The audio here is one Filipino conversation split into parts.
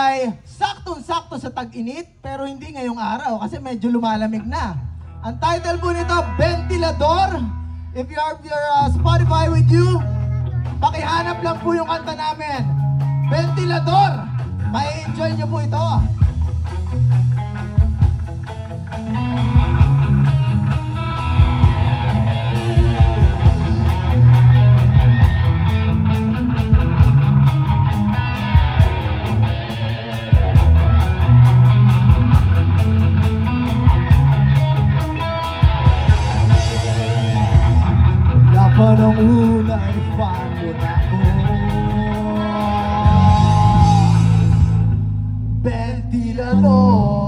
ay saktong-sakto sa tag-init, pero hindi ngayong araw kasi medyo lumalamig na. Ang title po nito, Ventilador. If you have your Spotify with you, pakihanap lang po yung kanta namin. Ventilador. May enjoy nyo po ito. Parang unay paano na ako Ventilador.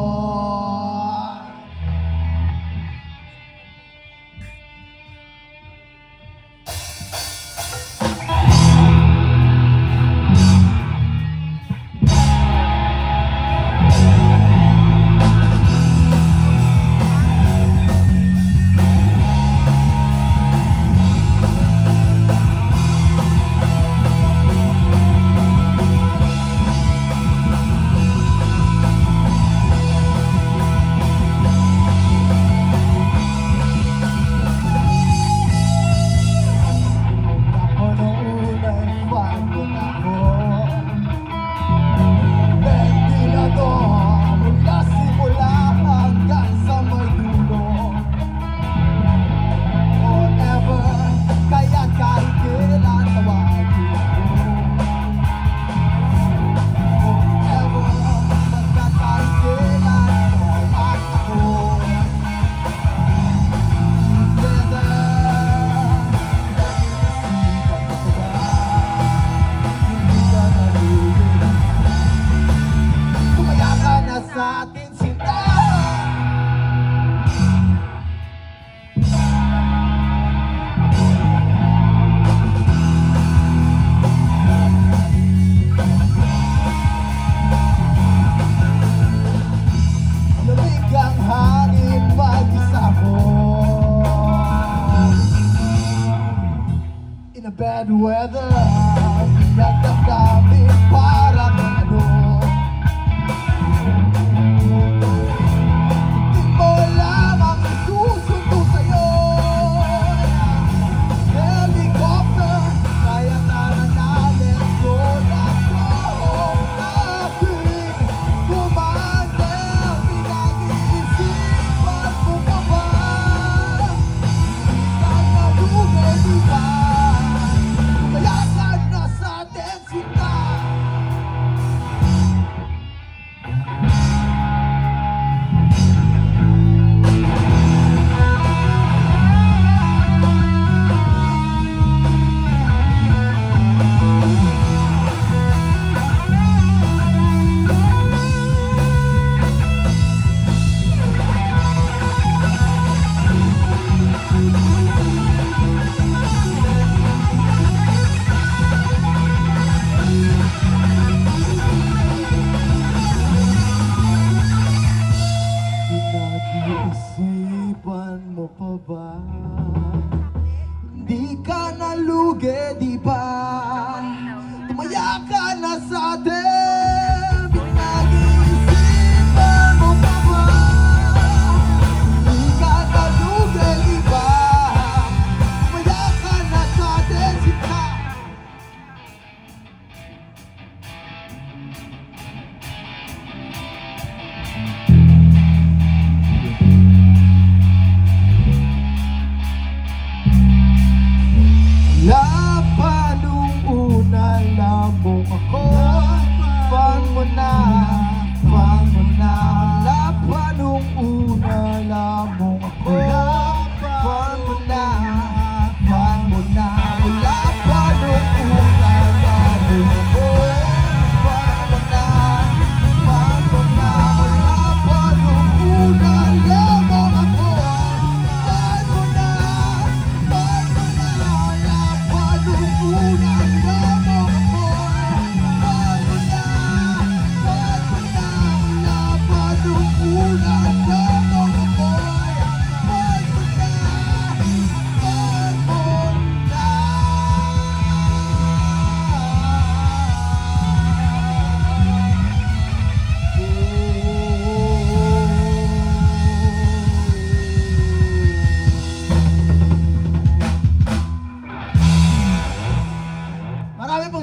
Bad weather, nagdadami parang ano. Hindi mo lamang isusundo sa'yo. Helicopter, kaya tara na, let's go. Lakong aking kumandel, pinag-iisipan mo pa ba? Isang nalugay, di ba? Kaya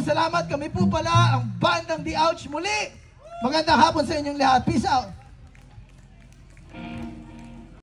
salamat. Kami po pala ang Bandang The Ouch muli. Magandang hapon sa inyong lahat. Peace out.